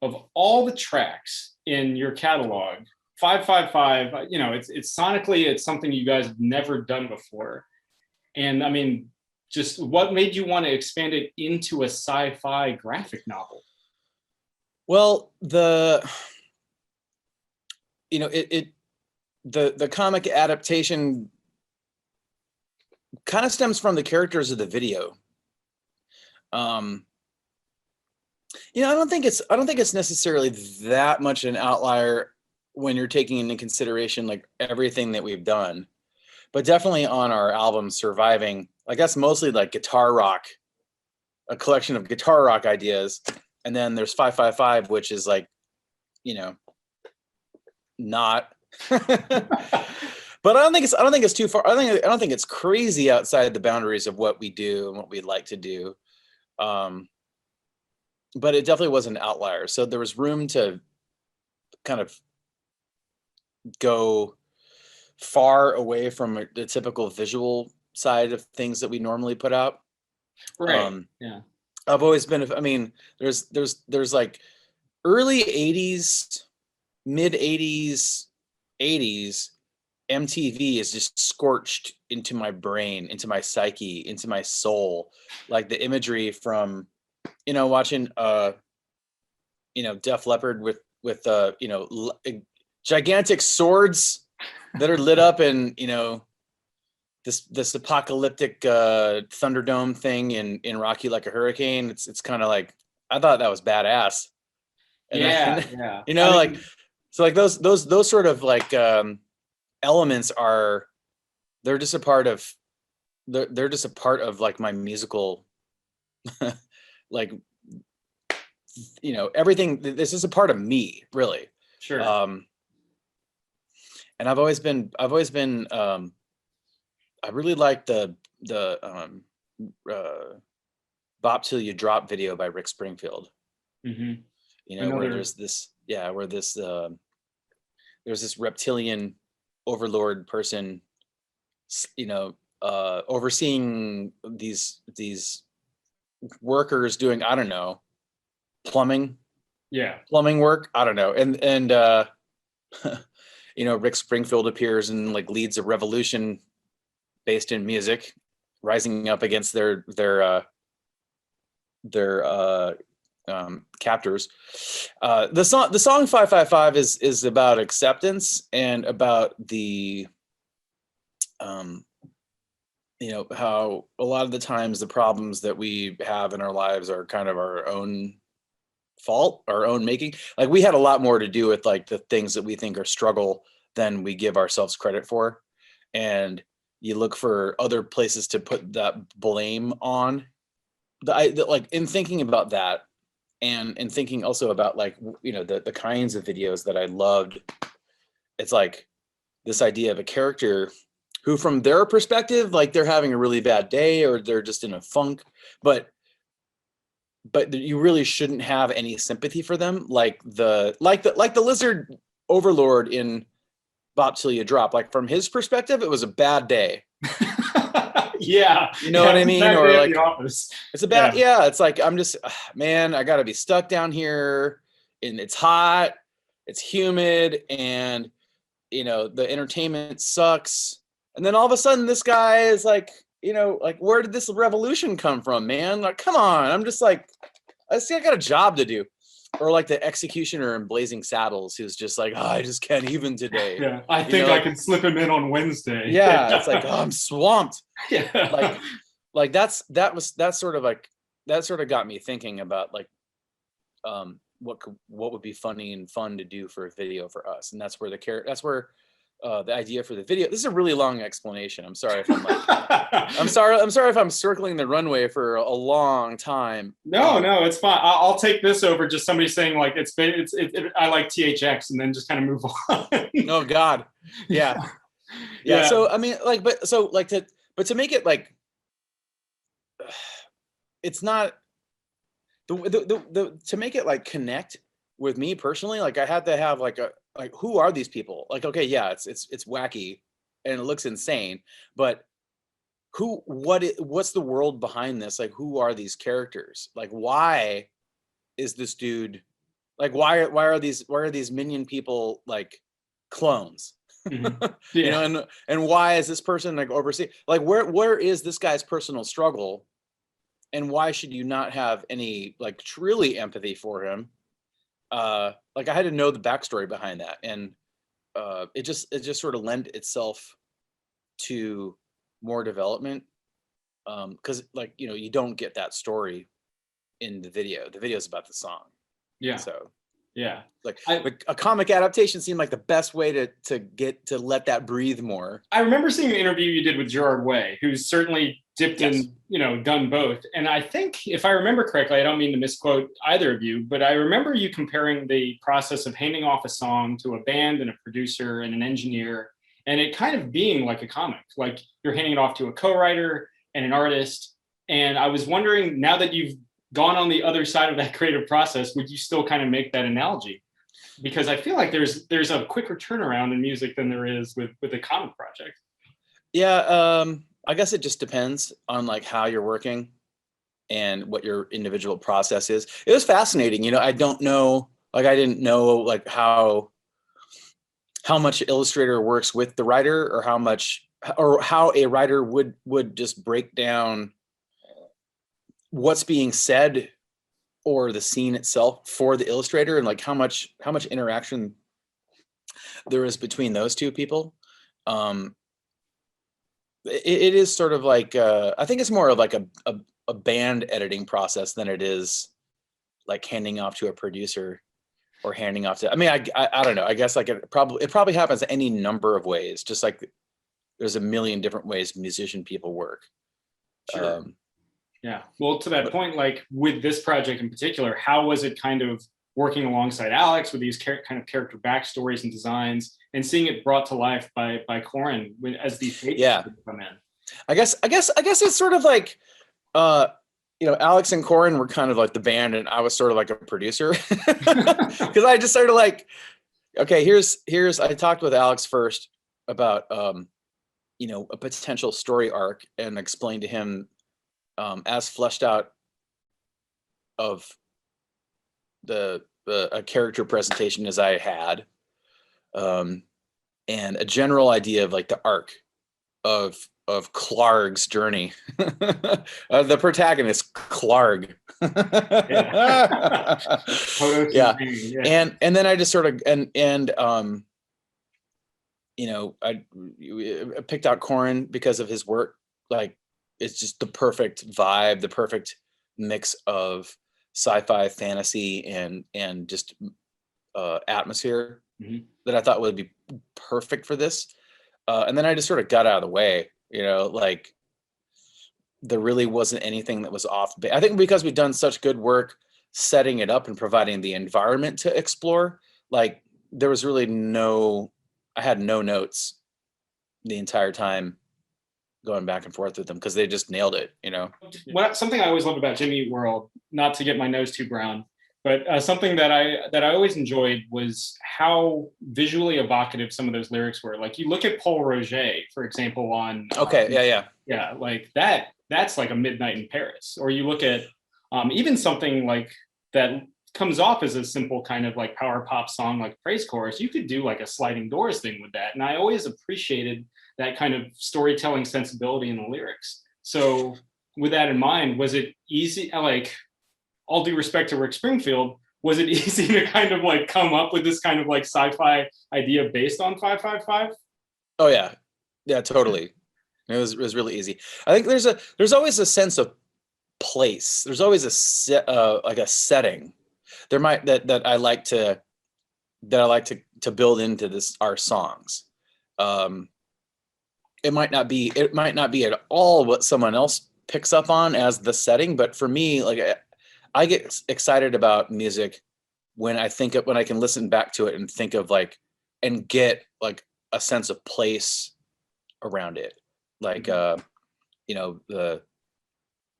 of all the tracks in your catalog, 555, it's sonically, it's something you guys have never done before. And I mean, just what made you want to expand it into a sci-fi graphic novel? Well, the comic adaptation kind of stems from the characters of the video. I don't think it's necessarily that much an outlier when you're taking into consideration like everything that we've done, but definitely on our album Surviving, like that's mostly like guitar rock, a collection of guitar rock ideas, and then there's 555, which is like, not. But I don't think it's too far. I don't think it's crazy outside the boundaries of what we do and what we'd like to do. But it definitely was an outlier. So there was room to kind of go far away from the typical visual side of things that we normally put out. Right. Yeah. I've always been, I mean, there's like early 80s, mid 80s, 80s, MTV is just scorched into my brain, into my psyche, into my soul. Like the imagery from, watching, Def Leppard with gigantic swords that are lit up in, this apocalyptic Thunderdome thing in Rocky Like a Hurricane. It's kind of like, I thought that was badass. And yeah. So like those sort of like elements they're just a part of like my musical like everything. This is a part of me, really. Sure. And I've always been I really like the Bop Till You Drop video by Rick Springfield. Mm-hmm. Where there's this there's this reptilian overlord person, overseeing these workers doing, I don't know, plumbing work. I don't know. And Rick Springfield appears and like leads a revolution based in music, rising up against their captors. The song 555 is about acceptance and about the how a lot of the times the problems that we have in our lives are kind of our own fault, our own making. Like we had a lot more to do with like the things that we think are struggle than we give ourselves credit for, and you look for other places to put that blame on. Like in thinking about that, and thinking also about like the kinds of videos that I loved, it's like this idea of a character who from their perspective, like they're having a really bad day or they're just in a funk, but you really shouldn't have any sympathy for them. Like the lizard overlord in Bop Till You Drop, like from his perspective, it was a bad day. Yeah. You know what I mean? Or like it's a bad, it's like, I'm just, man, I gotta be stuck down here and it's hot, it's humid, and the entertainment sucks. And then all of a sudden this guy is like, like, where did this revolution come from, man? Like, come on. I'm just like, I got a job to do. Or like the executioner in Blazing Saddles, who's just like, I just can't even today. Yeah, I think I can slip him in on Wednesday. Yeah, it's like, I'm swamped. Yeah, like that sort of got me thinking about like, what would be funny and fun to do for a video for us, and that's where the idea for the video. This is a really long explanation. I'm sorry if I'm like, I'm sorry if I'm circling the runway for a long time. No, it's fine. I'll take this over just somebody saying like I like THX, and then just kind of move on. Oh God, yeah. So I mean, like, to make it like, it's not to make it like connect with me personally. Like I had to have like who are these people? Like, okay, yeah, it's wacky and it looks insane, but what's the world behind this? Like, who are these characters? Like, why is this dude Like why are these minion people like clones? Mhm. You know, Yeah. and why is this person like oversee, like where is this guy's personal struggle, and why should you not have any like truly empathy for him? Like I had to know the backstory behind that, and it just sort of lent itself to more development, because like you don't get that story in the video. The video is about the song, Yeah. so Yeah. like I a comic adaptation seemed like the best way to let that breathe more. I remember seeing an interview you did with Gerard Way, who's certainly dipped Yes. in, done both. And I think, if I remember correctly, I don't mean to misquote either of you, but I remember you comparing the process of handing off a song to a band and a producer and an engineer, and it kind of being like a comic, like you're handing it off to a co-writer and an artist. And I was wondering, now that you've gone on the other side of that creative process, would you still kind of make that analogy? Because I feel like there's a quicker turnaround in music than there is with a comic project. Yeah, I guess it just depends on like how you're working and what your individual process is. It was fascinating. I don't know, like I didn't know like how much Illustrator works with the writer, or how a writer would just break down what's being said or the scene itself for the illustrator, and like how much interaction there is between those two people. Um, it is sort of like I think it's more of like a band editing process than it is like handing off to a producer or handing off to. I mean, I don't know. I guess like it probably happens any number of ways. Just like there's a million different ways musician people work. Sure. Um, Yeah. Well, to that but point, like with this project in particular, how was it kind of working alongside Alex with these kind of character backstories and designs, and seeing it brought to life by Koren as these pages yeah, come in? I guess it's sort of like uh, Alex and Koren were kind of like the band, and I was sort of like a producer because I just started like, okay, here's I talked with Alex first about a potential story arc, and explained to him as fleshed out of the a character presentation as I had, um, and a general idea of like the arc of Clarg's journey. The protagonist, Clarg. Yeah. Hodos's Yeah, name. Yeah. and then I just sort of and I picked out Koren because of his work. Like, it's just the perfect vibe, the perfect mix of sci-fi, fantasy, and just atmosphere Mhm. that I thought would be perfect for this. And then I just sort of got out of the way. Like there really wasn't anything that was off. I think because we've done such good work setting it up and providing the environment to explore, like there was really I had no notes the entire time going back and forth with them because they just nailed it. Something I always loved about Jimmy Eat World, not to get my nose too brown, but something that I always enjoyed was how visually evocative some of those lyrics were. Like you look at Paul Roger, for example, on Okay, yeah. yeah, like that's like a Midnight in Paris. Or you look at even something like that comes off as a simple kind of like power pop song like Praise Chorus. You could do like a sliding doors thing with that, and I always appreciated that kind of storytelling sensibility in the lyrics. So with that in mind, was it easy? Like, all due respect to Rick Springfield, was it easy to kind of like come up with this kind of like sci-fi idea based on 555? Oh yeah, yeah, totally. It was really easy. I think there's always a sense of place. There's always like a setting. There might that I like to build into our songs. Um, it might not be at all what someone else picks up on as the setting, but for me, like I get excited about music when when I can listen back to it and think of like and get like a sense of place around it. Like Mhm. the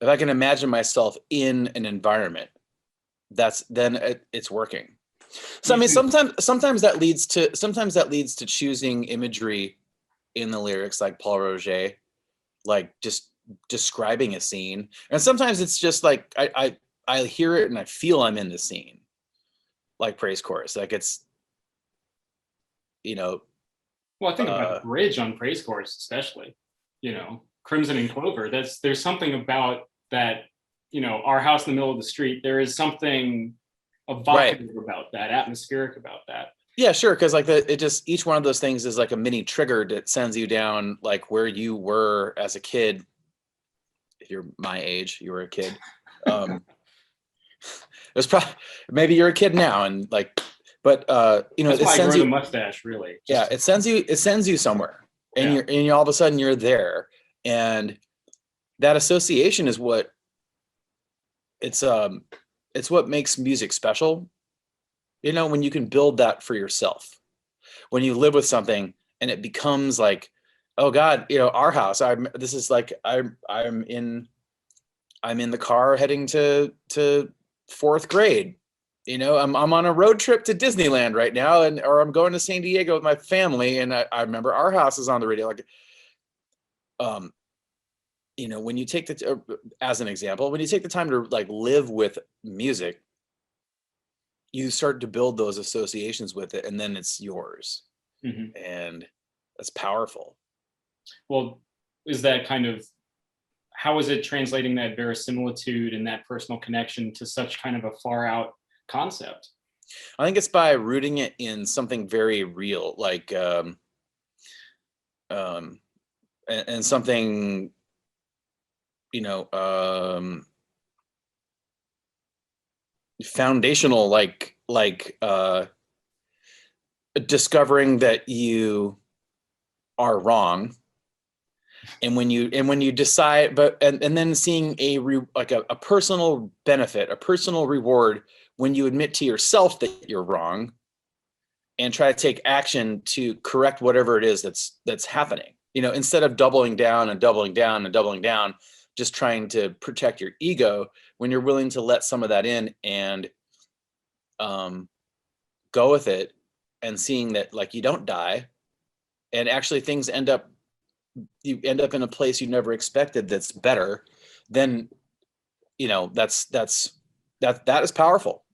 if I can imagine myself in an environment, it's working. So I You mean, think sometimes that leads to choosing imagery in the lyrics, like Paul Roger, like just describing a scene, and sometimes it's just like I hear it and I feel I'm in the scene. like praise chorus. Like it's, Well, I think about the bridge on Praise Chorus, especially, Crimson and Clover. There's something about that, our house in the middle of the street. There is something evocative about that, atmospheric about that. Yeah, sure. Because like each one of those things is like a mini trigger that sends you down like where you were as a kid. If you're my age, you were a kid. It was probably, maybe you're a kid now, and like, but That's it why I sends grow you the mustache, really. yeah, it sends you somewhere, and Yeah. you're all of a sudden you're there, and that association is what it's what makes music special. When you can build that for yourself, when you live with something and it becomes like, oh God, our house. I'm in the car heading to fourth grade. I'm on a road trip to Disneyland right now, or I'm going to San Diego with my family, and I remember our house is on the radio. Like, when you take as an example, when you take the time to like live with music, you start to build those associations with it, and then it's yours. Mm-hmm. And that's powerful. Well, is that how is it translating that verisimilitude and that personal connection to such kind of a far out concept? I think it's by rooting it in something very real, like, and something, foundational, like discovering that you are wrong, and when you decide, and then seeing a personal benefit, a personal reward when you admit to yourself that you're wrong, and try to take action to correct whatever it is that's happening. Instead of doubling down and doubling down and doubling down, just trying to protect your ego, when you're willing to let some of that in and go with it, and seeing that like you don't die, and actually things you end up in a place you never expected that's better, then that is powerful,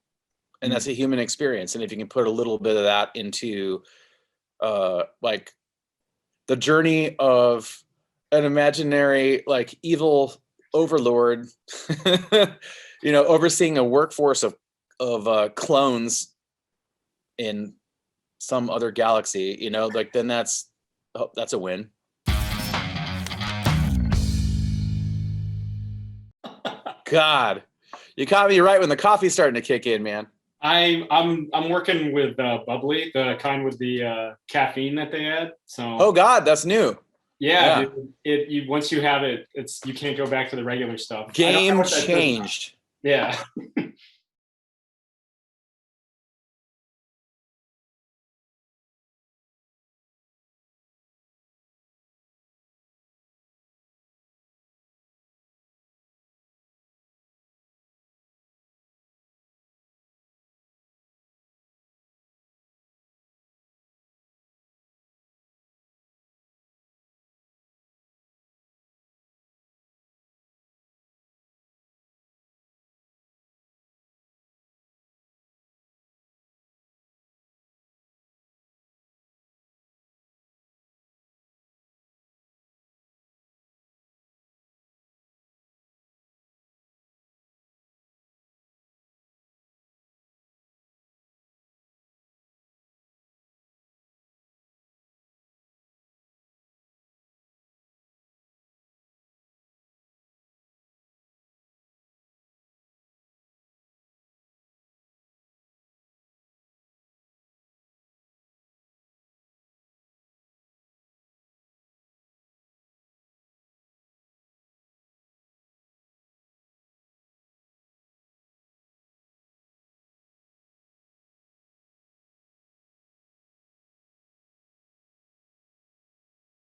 and that's a human experience. And if you can put a little bit of that into like the journey of an imaginary like evil overlord overseeing a workforce of clones in some other galaxy, like, then that's a win. God, you caught me right when the coffee's starting to kick in, man. I'm working with bubbly, the kind with the caffeine that they add. So oh God, that's new. Yeah. Dude, once you have it, you can't go back to the regular stuff. Game changed. Yeah.